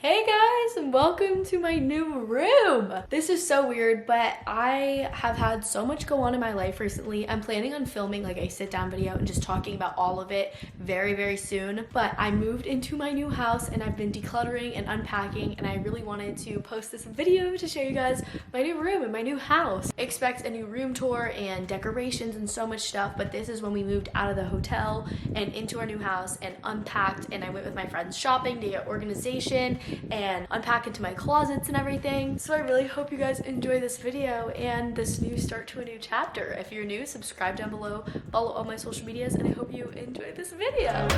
Hey guys, and welcome to my new room. This is so weird, but I have had so much go on in my life recently. I'm planning on filming like a sit down video and just talking about all of it very soon. But I moved into my new house and I've been decluttering and unpacking, and I really wanted to post this video to show you guys my new room and my new house. Expect a new room tour and decorations and so much stuff, but this is when we moved out of the hotel and into our new house and unpacked, and I went with my friends shopping to get organization and unpack into my closets and everything. So I really hope you guys enjoy this video and this new start to a new chapter. If you're new, subscribe down below, follow all my social medias, and I hope you enjoy this video.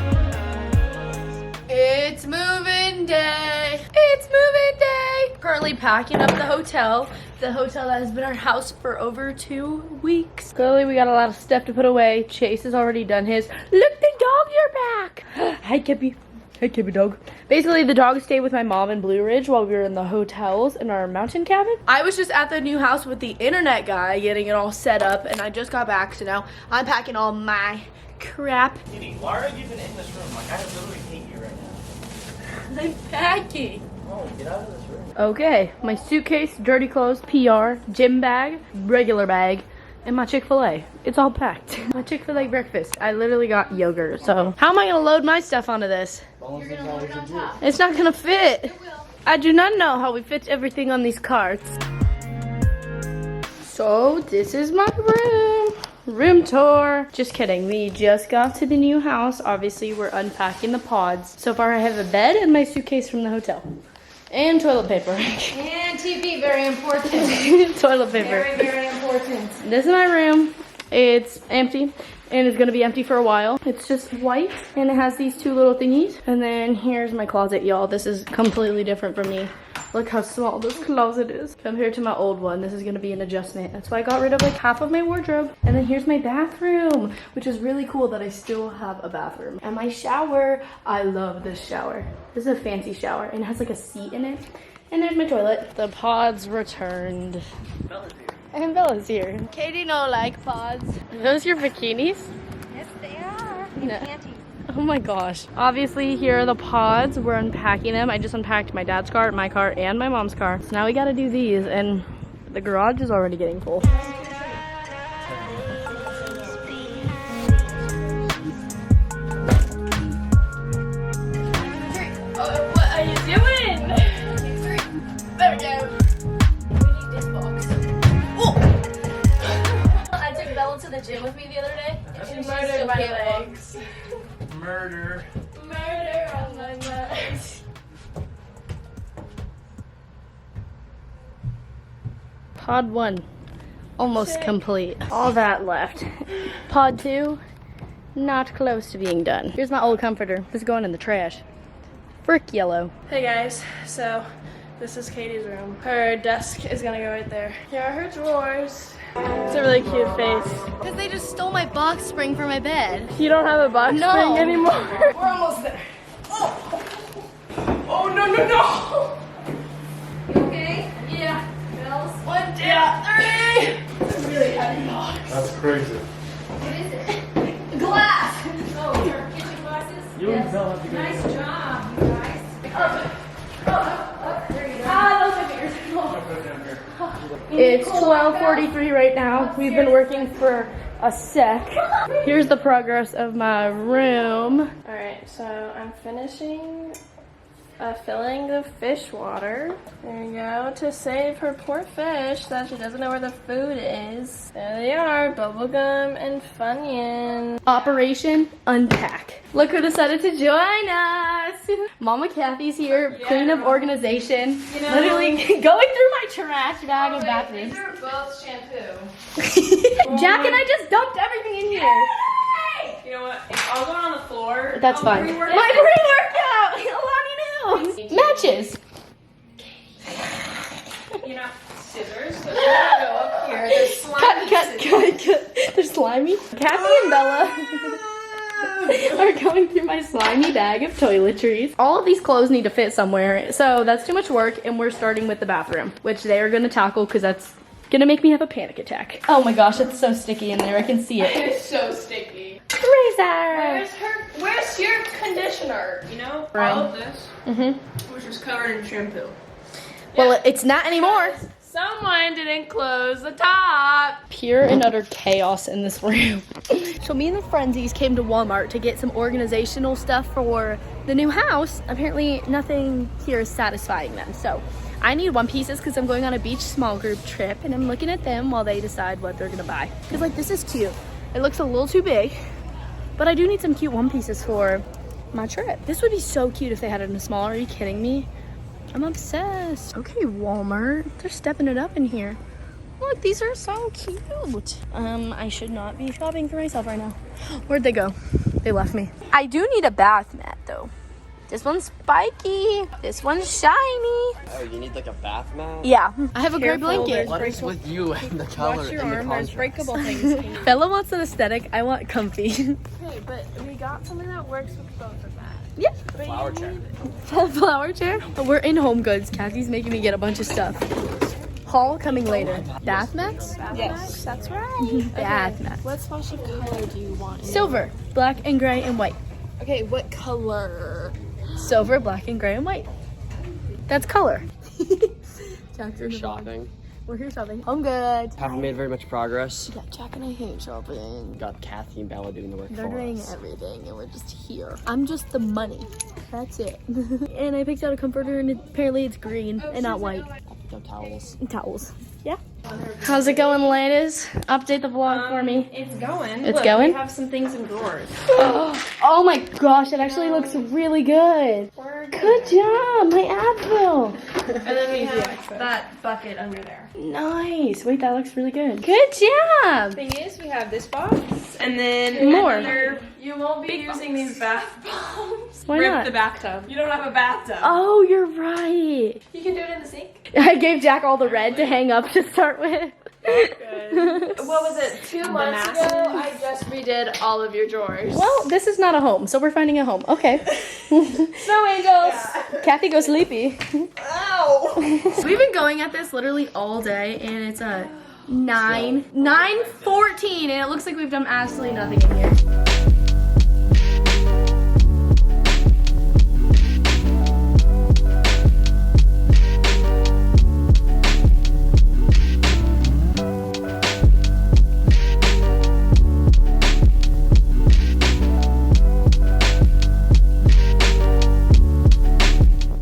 It's moving day. It's moving day. Currently packing up the hotel that has been our house for over 2 weeks. Clearly we got a lot of stuff to put away. Chase has already done his. Look, the dogs are back. Hi, Kippy. Hey, Kippy dog. Basically, the dog stayed with my mom in Blue Ridge while we were in the hotels in our mountain cabin. I was just at the new house with the internet guy getting it all set up, and I just got back, so now I'm packing all my crap. Kitty, why are you even in this room? Like, I literally hate you right now. I'm packing. Oh, get out of this room. Okay, my suitcase, dirty clothes, PR, gym bag, regular bag, and my Chick-fil-A. It's all packed. My Chick-fil-A breakfast. I literally got yogurt, so how am I gonna load my stuff onto this? You're gonna load it on top. It's not gonna fit. It will. I do not know how we fit everything on these carts. So this is my room. Room tour. Just kidding. We just got to the new house. Obviously, we're unpacking the pods. So far, I have a bed and my suitcase from the hotel. And toilet paper. And TV, very important. Toilet paper. Very important. This is my room. It's empty, and it's gonna be empty for a while. It's just white, and it has these 2 little thingies. And then here's my closet, y'all. This is completely different from me. Look how small this closet is compared to my old one. This is gonna be an adjustment. That's why I got rid of like half of my wardrobe. And then here's my bathroom, which is really cool that I still have a bathroom. And my shower, I love this shower. This is a fancy shower, and it has like a seat in it. And there's my toilet. The pods returned. Bella's here. And Bella's here. Katie no like pods. Are those your bikinis? Yes, they are. No. Panties. Oh my gosh. Obviously, here are the pods. We're unpacking them. I just unpacked my dad's car, my car, and my mom's car. So now we gotta do these, and the garage is already getting full. What are you doing? There we go. We need this box. I took Bella to the gym with me the other day, and she murdered my legs. Murder. Murder on my legs. Pod 1, almost complete. All that left. Pod 2, not close to being done. Here's my old comforter. This is going in the trash. Frick yellow. Hey guys, so this is Katie's room. Her desk is gonna go right there. Here are her drawers. It's a really cute face. Because they just stole my box spring from my bed. You don't have a box spring anymore. We're almost there. Oh, oh no. You okay? Yeah. Bells? 1, 2, 3. It's a really heavy box. That's crazy. What is it? Glass. Oh, your kitchen glasses? You and Bella have to go. Nice job, you guys. There you go. Those are fingers. Put it down here. It's 12:43 right now. We've been working for a sec. Here's the progress of my room. Alright, so I'm finishing filling the fish water. There you go, to save her poor fish that she doesn't know where the food is. There they are, bubblegum and Funyun. Operation Unpack. Look who decided to join us. Mama Kathy's here, queen of organization. You know, literally going through my trash bag of bathrooms. These are both shampoo. Jack and I just dumped everything in here. You know what? I'll go on the floor. That's fine. My pre-workout! Alani knows. Matches. You know, scissors. So they're gonna go up here. They're slimy. Cut. They're slimy. Kathy and Bella are going through my slimy bag of toiletries. All of these clothes need to fit somewhere, so that's too much work, and we're starting with the bathroom, which they are going to tackle because that's gonna make me have a panic attack. Oh my gosh, it's so sticky in there. I can see it. It's so sticky. Razor. Where's your conditioner? You know, Bryan. all of this, which is covered in shampoo. Well, it's not anymore. Someone didn't close the top. Pure and utter chaos in this room. So me and the Frenzies came to Walmart to get some organizational stuff for the new house. Apparently nothing here is satisfying them. So I need one pieces because I'm going on a beach small group trip and I'm looking at them while they decide what they're gonna buy. Because like this is cute. It looks a little too big, but I do need some cute one pieces for my trip. This would be so cute if they had it in a small. Are you kidding me? I'm obsessed. Okay, Walmart. They're stepping it up in here. Look, these are so cute. I should not be shopping for myself right now. Where'd they go? They left me. I do need a bath mat though. This one's spiky. This one's shiny. Oh, you need like a bath mat? Yeah. I have a gray blanket. What is with you and the color Watch your and the arm. There's contrast? breakable things. Bella wants an aesthetic. I want comfy. Okay, but we got something that works with both of that. Yeah. Flower chair. Flower chair. We're in Home Goods. Kathy's making me get a bunch of stuff. Haul coming later. Bath mats? Yes, that's right. Bath mats. What special color do you want? Silver, black and gray and white. Okay, what color? Silver, black and gray and white. That's color. You're shopping. We're here shopping. Home Goods. Haven't made very much progress. Yeah, Jack and I hate shopping. Got Kathy and Bella doing the work They're for doing us. everything and we're just here. I'm just the money. That's it. And I picked out a comforter and apparently it's green and not white. No towels. And towels. Yeah. How's it going, ladies? Update the vlog for me. It's going. It's Look, going? We have some things in drawers. Oh my gosh, it actually looks really good. Good job, my Advil. And then we have that bucket under there. Nice. Wait, that looks really good. Good job. Thing is, we have this box, and then More. another. You won't be using these bath bombs. Why Rip not? the bathtub. You don't have a bathtub. Oh, you're right. You can do it in the sink. I gave Jack all the red to hang up to start with. What was it? 2 months ago, I just redid all of your drawers. Well, this is not a home, so we're finding a home. Okay. Snow angels. Kathy, go sleepy. Ow. We've been going at this literally all day, and it's a 9:14, and it looks like we've done absolutely nothing in here.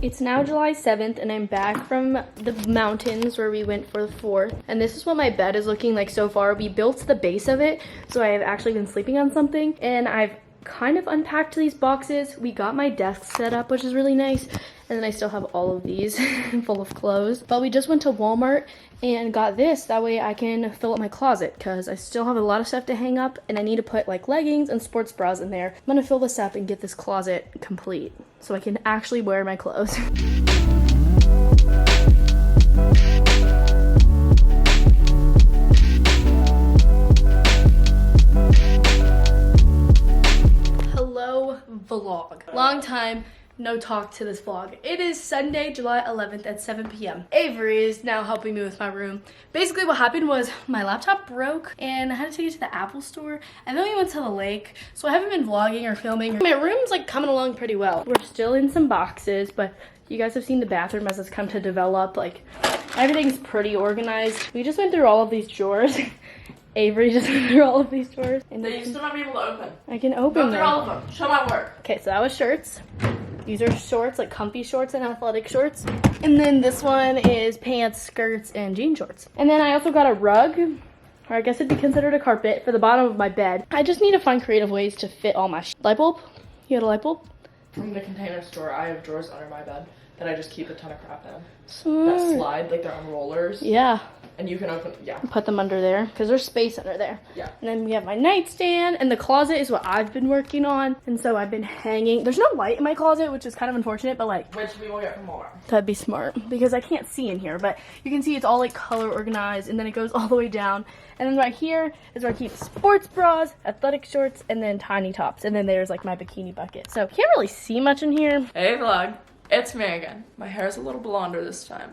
It's now July 7th and I'm back from the mountains where we went for the 4th. And this is what my bed is looking like so far. We built the base of it, so I have actually been sleeping on something. And I've kind of unpacked these boxes. We got my desk set up, which is really nice. And then I still have all of these full of clothes. But we just went to Walmart and got this. That way I can fill up my closet because I still have a lot of stuff to hang up and I need to put like leggings and sports bras in there. I'm gonna fill this up and get this closet complete so I can actually wear my clothes. Hello vlog. Long time no talk to this vlog. It is Sunday, July 11th at 7 p.m. Avery is now helping me with my room. Basically what happened was my laptop broke and I had to take it to the Apple store and then we went to the lake. So I haven't been vlogging or filming. My room's like coming along pretty well. We're still in some boxes, but you guys have seen the bathroom as it's come to develop. Like everything's pretty organized. We just went through all of these drawers. Avery just went through all of these drawers. And That you still not be able to open. I can open Go through them. all of them. Show my work. Okay, so that was shirts. These are shorts, like comfy shorts and athletic shorts. And then this one is pants, skirts, and jean shorts. And then I also got a rug, or I guess it'd be considered a carpet, for the bottom of my bed. I just need to find creative ways to fit all my light bulb. You got a light bulb? From the Container Store, I have drawers under my bed that I just keep a ton of crap in. That Smart. slide, like they're on rollers. Yeah, And you can open, yeah. put them under there because there's space under there. Yeah. And then we have my nightstand, and the closet is what I've been working on. And so I've been hanging. There's no light in my closet, which is kind of unfortunate, but like, Which we will get from Walmart. that'd be smart because I can't see in here, but you can see it's all like color organized and then it goes all the way down. And then right here is where I keep sports bras, athletic shorts, and then tiny tops. And then there's like my bikini bucket. So can't really see much in here. Hey, vlog. It's me again. My hair is a little blonder this time.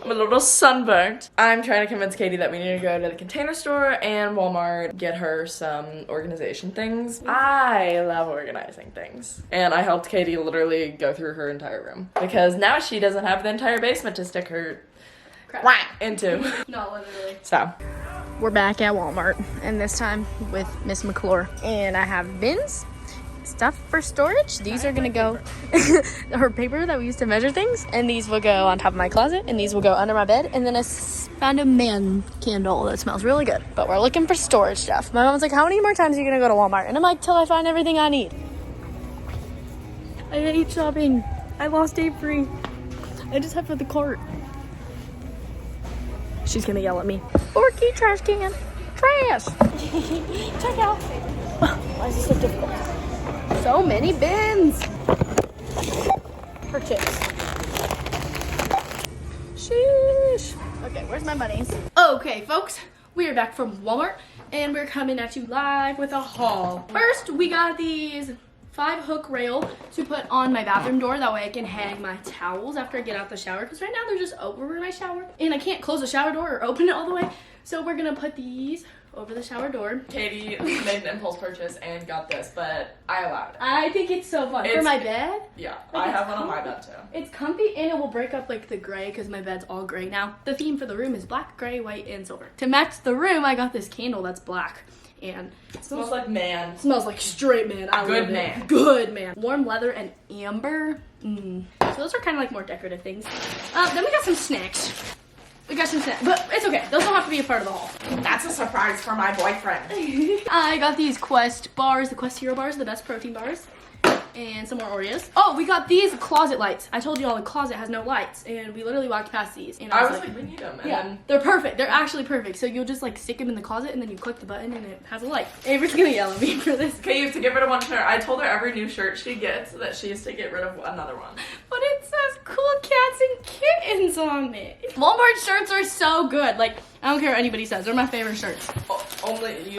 I'm a little sunburnt. I'm trying to convince Katie that we need to go to the Container Store and Walmart, get her some organization things. I love organizing things. And I helped Katie literally go through her entire room because now she doesn't have the entire basement to stick her crap into. Not literally. So. We're back at Walmart, and this time with Miss McClure. And I have bins, stuff for storage. These are gonna go, her paper that we used to measure things, and these will go on top of my closet, and these will go under my bed, and then I found a man candle that smells really good. But we're looking for storage stuff. My mom's like, how many more times are you gonna go to Walmart? And I'm like, till I find everything I need. I hate shopping. I lost Avery. I just have for the cart. She's gonna yell at me. Forky trash can. Trash. Check out. Why is this so difficult? So many bins. For chips. Sheesh. Okay, where's my bunnies? Okay, folks, we are back from Walmart, and we're coming at you live with a haul. First, we got these 5-hook rail to put on my bathroom door. That way I can hang my towels after I get out the shower, because right now they're just over my shower and I can't close the shower door or open it all the way. So we're gonna put these over the shower door. Katie made an impulse purchase and got this, but I allowed it. I think it's so fun. For my bed? Yeah, Like, I it's have one on my comfy. bed too. It's comfy and it will break up like the gray because my bed's all gray now. The theme for the room is black, gray, white, and silver. To match the room, I got this candle that's black. And it Smells like man. smells like straight man. I Good love it. man. Good man. Warm leather and amber. So those are kind of like more decorative things. Then we got some snacks. We got some snacks, but it's okay. Those don't have to be a part of the haul. That's a surprise for my boyfriend. I got these Quest bars, the Quest Hero bars, the best protein bars. And some more Oreos. Oh, we got these closet lights. I told you all the closet has no lights, and we literally walked past these. And I was like, we need them. And yeah, then they're perfect. They're actually perfect. So you'll just like stick them in the closet, and then you click the button, and it has a light. Avery's gonna yell at me for this. okay, you have to get rid of one shirt. I told her every new shirt she gets that she has to get rid of another one. But it says cool cats and kittens on it. Walmart shirts are so good. Like, I don't care what anybody says. They're my favorite shirts. Only you.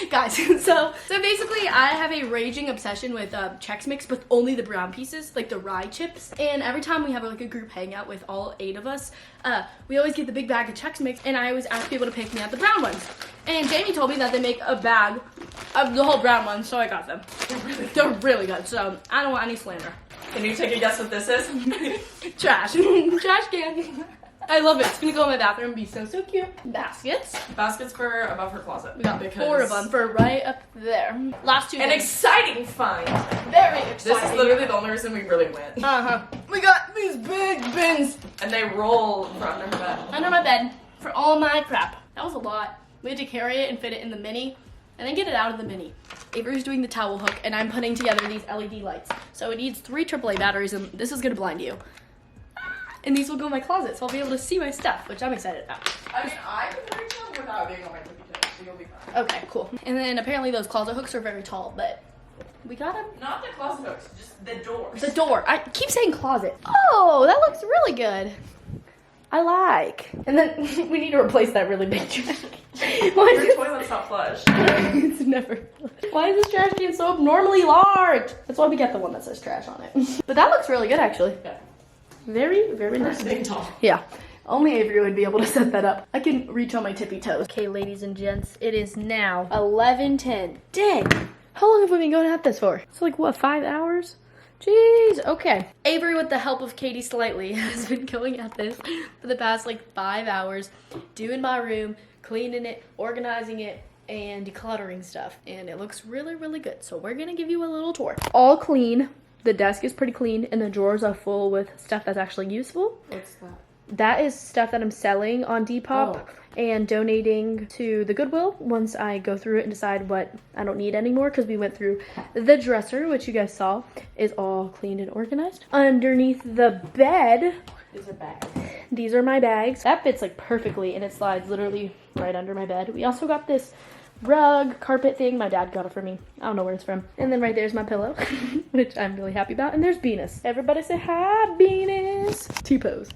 Guys, so basically I have a raging obsession with Chex Mix, but only the brown pieces, like the rye chips. And every time we have like a group hangout with all 8 of us, we always get the big bag of Chex Mix, and I always ask people to pick me out the brown ones. And Jamie told me that they make a bag of the whole brown ones, so I got them. They're really good, so I don't want any slander. Can you take a guess what this is? Trash. Trash can. I love it. It's gonna go in my bathroom and be so cute. Baskets. Baskets for above her closet. We got 4 of them for right up there. Last 2 An things. exciting find. Very exciting. This is literally the only reason we really went. We got these big bins And they roll for under her bed. under my bed for all my crap. That was a lot. We had to carry it and fit it in the mini and then get it out of the mini. Avery's doing the towel hook and I'm putting together these LED lights. So it needs 3 AAA batteries, and this is gonna blind you. And these will go in my closet, so I'll be able to see my stuff, which I'm excited about. I mean, I can reach them without being on my tippy toes, so you'll be fine. Okay, cool. And then apparently those closet hooks are very tall, but we got them. Not the closet hooks, just the doors. The door. I keep saying closet. Oh, that looks really good. I like. And then we need to replace that really big trash can. Why is Your toilet's not flush. It's never. Why is this trash can so abnormally large? That's why we get the one that says trash on it. But that looks really good, actually. Yeah. Very, very nice. Big tall. Yeah. Only Avery would be able to set that up. I can reach on my tippy toes. Okay, ladies and gents, it is now 11:10. Dang. How long have we been going at this for? It's like, what, 5 hours? Jeez, okay. Avery, with the help of Katie Slightly, has been going at this for the past like 5 hours, doing my room, cleaning it, organizing it, and decluttering stuff. And it looks really, really good. So we're gonna give you a little tour. All clean. The desk is pretty clean, and the drawers are full with stuff that's actually useful. What's that? That is stuff that I'm selling on Depop and donating to the Goodwill once I go through it and decide what I don't need anymore, because we went through the dresser, which you guys saw is all cleaned and organized. Underneath the bed, These are bags. these are my bags. That fits like perfectly, and it slides literally right under my bed. We also got this rug carpet thing. My dad got it for me. I don't know where it's from. And then right there's my pillow, which I'm really happy about. And there's Venus. Everybody say hi, Venus. T-pose.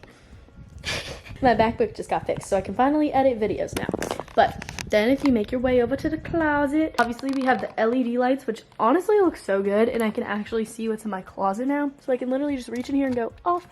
My MacBook just got fixed, so I can finally edit videos now. But Then if you make your way over to the closet, obviously we have the LED lights, which honestly look so good, and I can actually see what's in my closet now. So I can literally just reach in here and go off,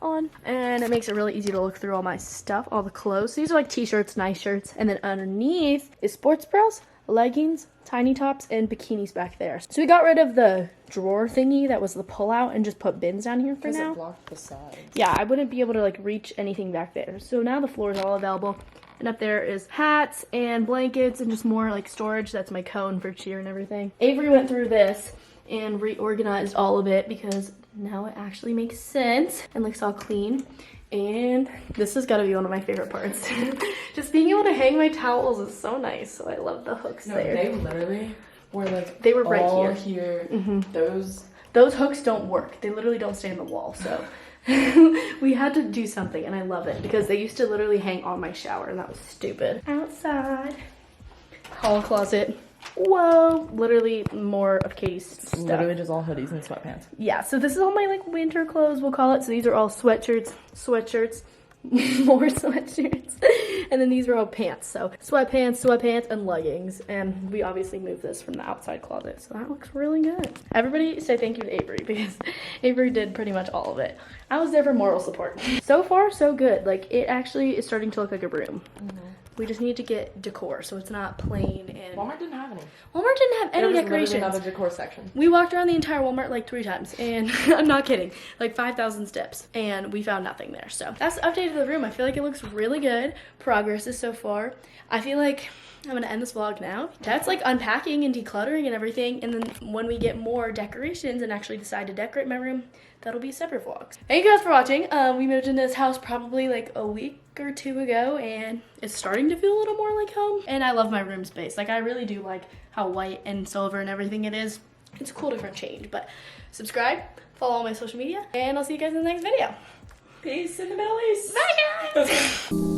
on, and it makes it really easy to look through all my stuff, all the clothes. So these are like t-shirts, nice shirts, and then underneath is sports bras, leggings, tiny tops, and bikinis back there. So we got rid of the drawer thingy that was the pull out and just put bins down here for now. It blocked the sides. Yeah, I wouldn't be able to like reach anything back there. So now the floor is all available. And up there is hats and blankets and just more like storage. That's my cone for cheer and everything. Avery went through this and reorganized all of it because now it actually makes sense and looks all clean. And this has got to be one of my favorite parts. Just being able to hang my towels is so nice. So I love the hooks there. They literally were like they were right all here. Those hooks don't work. They literally don't stay on the wall. So we had to do something, and I love it because they used to literally hang on my shower, and that was stupid. Outside, hall closet. Whoa, literally more of Caitie's stuff. literally just all hoodies and sweatpants. Yeah, so this is all my like winter clothes, we'll call it. So these are all sweatshirts, more sweatshirts, and then these are all pants. So sweatpants, and leggings. And we obviously moved this from the outside closet, so that looks really good. Everybody say thank you to Avery because Avery did pretty much all of it. I was there for moral support. So far, so good. Like, it actually is starting to look like a room. We just need to get decor so it's not plain. And Walmart didn't have any. Walmart didn't have any decorations. There was another decor section. We walked around the entire Walmart like 3 times, and I'm not kidding, like 5,000 steps, and we found nothing there. So that's the update of the room. I feel like it looks really good. Progress is so far. I feel like I'm gonna end this vlog now. That's like unpacking and decluttering and everything, and then when we get more decorations and actually decide to decorate my room, that'll be separate vlogs. Thank you guys for watching. We moved into this house probably like a week or 2 ago, and it's starting to feel a little more like home. And I love my room space. Like, I really do like how white and silver and everything it is. It's a cool different change. But subscribe, follow all my social media, and I'll see you guys in the next video. Peace in the Middle East. Bye guys!